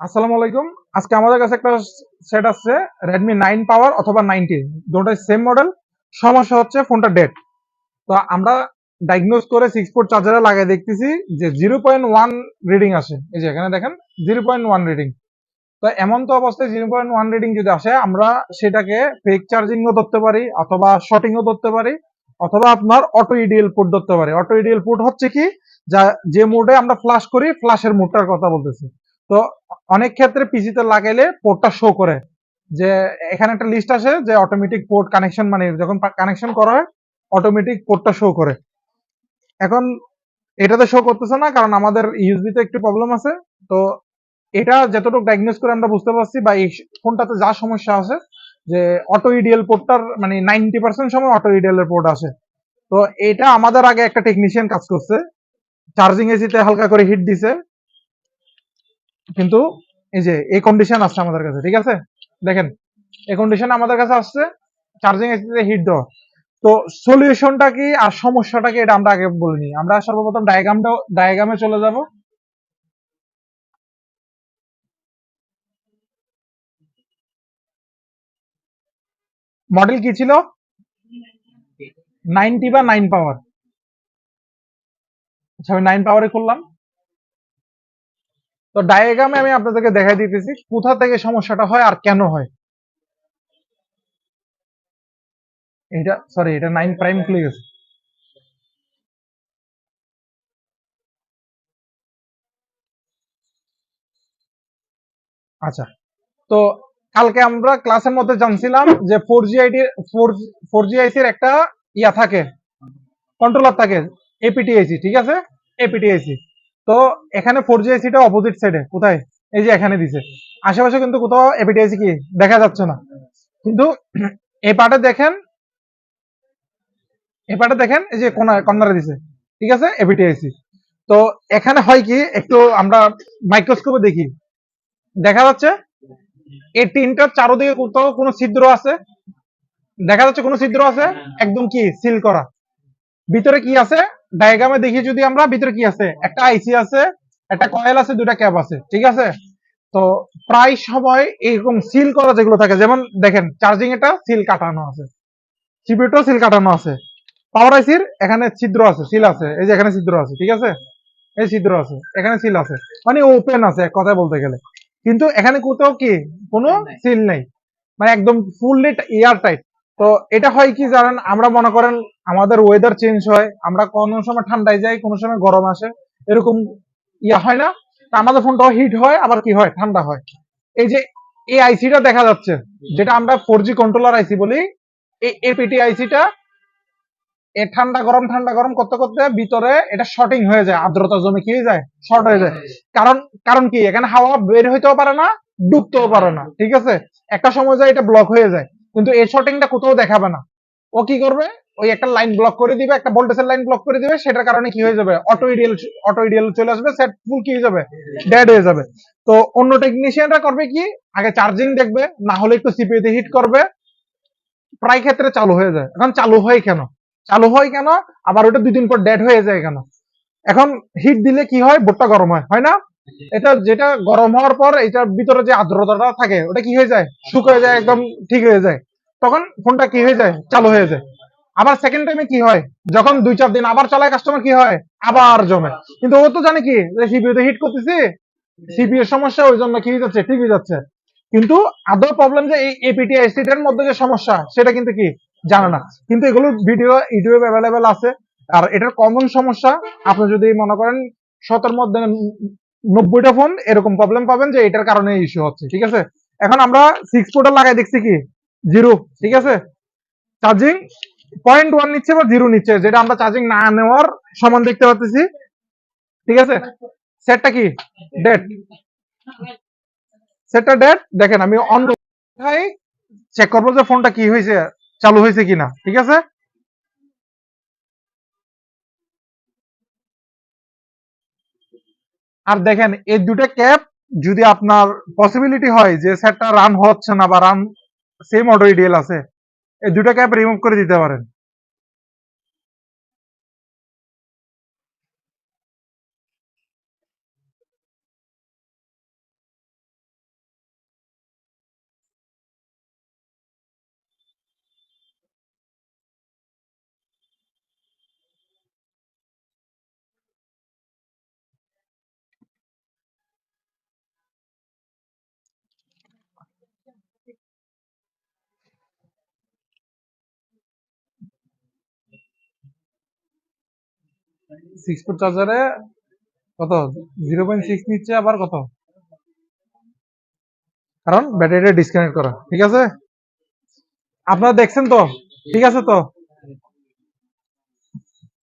আসসালামু আলাইকুম। আজকে আমাদের কাছে একটা সেট আছে Redmi 9 পাওয়ার অথবা 90, দুটোই সেম মডেল। সমস্যা হচ্ছে ফোনটা ডেড। তো আমরা ডায়াগনোজ করে 6 পোর্ট চার্জারে লাগিয়ে দেখতেছি যে 0.1 রিডিং আসে। এই যে এখানে দেখেন 0.1 রিডিং। তো এমন তো অবস্থায় 0.1 রিডিং যদি আসে, আমরা সেটাকে ফেক চার্জিংও ধরতে পারি অথবা শর্টিংও ধরতে পারি অথবা আপনার অটো ইডিএল পোর্ট ধরতে পারি। অটো ইডিএল পোর্ট হচ্ছে কি, যে মোডে আমরা ফ্লাশ করি, ফ্লাশের মোডটার কথা বলতেছি। তো অনেক ক্ষেত্রে পিসিতে লাগাইলে পোর্টটা শো করে যে এখানে একটা লিস্ট আসে যে অটোমেটিক পোর্ট কানেকশন, মানে যখন কানেকশন করা হয় অটোমেটিক পোর্টটা শো করে। এখন এটাতে শো করতেছে না কারণ আমাদের ইউএসবি তে একটু প্রবলেম আছে। তো এটা যতটুকু ডায়াগনোজ করে আমরা বুঝতে পারছি বা এই ফোনটাতে যা সমস্যা আছে যে অটো ইডিএল পোর্টটার মানে 90% সময় অটো ইডিএল এর পোর্ট আসে। তো এটা আমাদের আগে একটা টেকনিশিয়ান কাজ করছে, চার্জিং এসিতে হালকা করে হিট দিছে, কিন্তু এই যে এই কন্ডিশন আসছে আমাদের কাছে। ঠিক আছে, দেখেন এই কন্ডিশন আমাদের কাছে আসছে, চার্জিং এসিতে হিট দেওয়া। তো সলিউশনটা কি আর সমস্যাটা কি এটা আমরা আগে বলিনি। আমরা সর্বপ্রথম ডায়াগ্রামে চলে যাব। মডেল কি ছিল? 90 বা 9 পাওয়ার। আচ্ছা, আমি 9 পাওয়ারে করলাম। তো ডায়াগ্রামে আমি আপনাদেরকে দেখাই দিতেছি কোথা থেকে সমস্যাটা হয় আর কেন হয়। এটা সরি, এটা 9 প্রাইম খুলে গেছে। আচ্ছা, তো কালকে আমরা ক্লাসের মধ্যে জানছিলাম যে ফোর জি আইসির একটা ইয়া থাকে, কন্ট্রোলার থাকে, এপিটিআইসি। ঠিক আছে, এপিটিআইসি। তো এখানে ফোর জি আইসিটা অপোজিট সাইডে কোথায়, এই যে এখানে দিছে। আশেপাশে কিন্তু কোথাও এপিটিআইসি কি দেখা যাচ্ছে না, কিন্তু এই পার্টে দেখেন, এই পার্টে দেখেন এই যে কর্নারে দিছে। ঠিক আছে, এপিটিআইসি। তো এখানে হয় কি, একটু আমরা মাইক্রোস্কোপে দেখি, দেখা যাচ্ছে এই তিনটার চারোদিকে কোথাও কোনো ছিদ্র আছে, দেখা যাচ্ছে কোনো ছিদ্র আছে, একদম কি সিল করা। ভিতরে কি আছে ডায়াগ্রামে দেখি যদি আমরা, ভিতরে কি আছে, একটা আইসি আছে, একটা কয়েল আছে, দুটা ক্যাপ আছে। ঠিক আছে, তো প্রায় সময় এরকম সিল করা যেগুলো থাকে, যেমন দেখেন চার্জিং এটা সিল কাটানো আছে, সিপিইউটাও সিল কাটানো আছে, পাওয়ার আইসির এখানে ছিদ্র আছে, সিল আছে, এই যে এখানে ছিদ্র আছে। ঠিক আছে, এই ছিদ্র আছে, এখানে সিল আছে, মানে ওপেন আছে এক কথায় বলতে গেলে। কিন্তু এখানে কোথাও কি কোনো সিল নেই, মানে একদম ফুললি এয়ার টাইট। তো এটা হয় কি জানেন, আমরা মনে করেন আমাদের ওয়েদার চেঞ্জ হয়, আমরা কোনো সময় ঠান্ডায় যাই, কোনো সময় গরম আসে, এরকম ইয়া হয় না? তা আমাদের ফোনটাও হিট হয়, আবার কি হয়, ঠান্ডা হয়। এই যে এই আইসিটা দেখা যাচ্ছে, যেটা আমরা 4G কন্ট্রোলার আইসি বলি, এই এপিটি আইসিটা এ ঠান্ডা গরম করতে করতে ভিতরে এটা শর্টিং হয়ে যায়, আর্দ্রতা জমে কি হয়ে যায়, শর্ট হয়ে যায়। কারণ কারণ কি, এখানে হাওয়া বের হইতেও পারে না, ডুবতেও পারে না। ঠিক আছে, একটা সময় যায় এটা ব্লক হয়ে যায়, কিন্তু এই শর্টিংটা কোথাও দেখাবে না। ও কি করবে, ওই একটা লাইন ব্লক করে দিবে, একটা ভোল্টেজের লাইন ব্লক করে দিবে, সেটার কারণে কি হয়ে যাবে, অটো ইডিএল চলে আসবে, সেট ফুল কি হয়ে যাবে, ডেড হয়ে যাবে। তো অন্য টেকনিশিয়ানরা করবে কি, আগে চার্জিং দেখবে, না হলে একটু সিপিইউ তে হিট করবে, প্রায় ক্ষেত্রে চালু হয়ে যায়। এখন চালু হয় কেন, চালু হয় কেন, আবার ওটা 2 দিন পর ডেড হয়ে যায় কেন? এখন হিট দিলে কি হয়, বোর্ডটা গরম হয়, হয় না? এটা যেটা গরম হওয়ার পর এটার ভিতরে যে আর্দ্রতাটা থাকে ওটা কি হয়ে যায়, শুকিয়ে যায়, একদম ঠিক হয়ে যায়। তখন ফোনটা কি হয়ে যায়, চালু হয়ে যায়। আবার সেকেন্ড টাইমে কি হয়, যখন 2-4 দিন আবার চালায় কাস্টমার, কি হয়, আবার জমে। কিন্তু ও তো জানে কি, সিপিইউ তে হিট করতেছি, সিপিইউ এর সমস্যা, ওই জন্য কি হয়ে যাচ্ছে, ঠিক হয়ে যাচ্ছে। কিন্তু আদৌ প্রবলেম যে এই এপিটি আইসিটার মধ্যে যে সমস্যা, সেটা কিন্তু কি জানে না। কিন্তু এগুলো ভিডিও ইউটিউবে অ্যাভেলেবেল আছে। আর এটার কমন সমস্যা, আপনি যদি মনে করেন 100-এর মধ্যে 90টা ফোন এরকম প্রবলেম পাবেন যে এটার কারণে ইস্যু হচ্ছে। ঠিক আছে, এখন আমরা 6 পোর্টে লাগাই দেখছি কি, জিরো। ঠিক আছে, চার্জিং 0.1 নিচ্ছে বা জিরো নিচ্ছে, যেটা আমরা চার্জিং না নেওয়ার সমান দেখতে পাচ্ছি। ঠিক আছে, সেটটা কি ডেড, সেটটা ডেড। দেখেন আমি অন চেক করবো যে ফোনটা কি হয়েছে, চালু হয়েছে কিনা। ঠিক আছে, আর দেখেন এই দুটো ক্যাপ, যদি আপনার পসিবিলিটি হয় যে সেটটা রান হচ্ছে না বা রান সেম অটো ইডিএল আছে, এই দুটো ক্যাপ রিমুভ করে দিতে পারেন। সিক্স পোর্ট চার্জারে কত 0.6 নিচ্ছে আবার কত, কারণ ব্যাটারিটা ডিসকানেক্ট করা। ঠিক আছে, আপনারা দেখছেন তো? ঠিক আছে তো?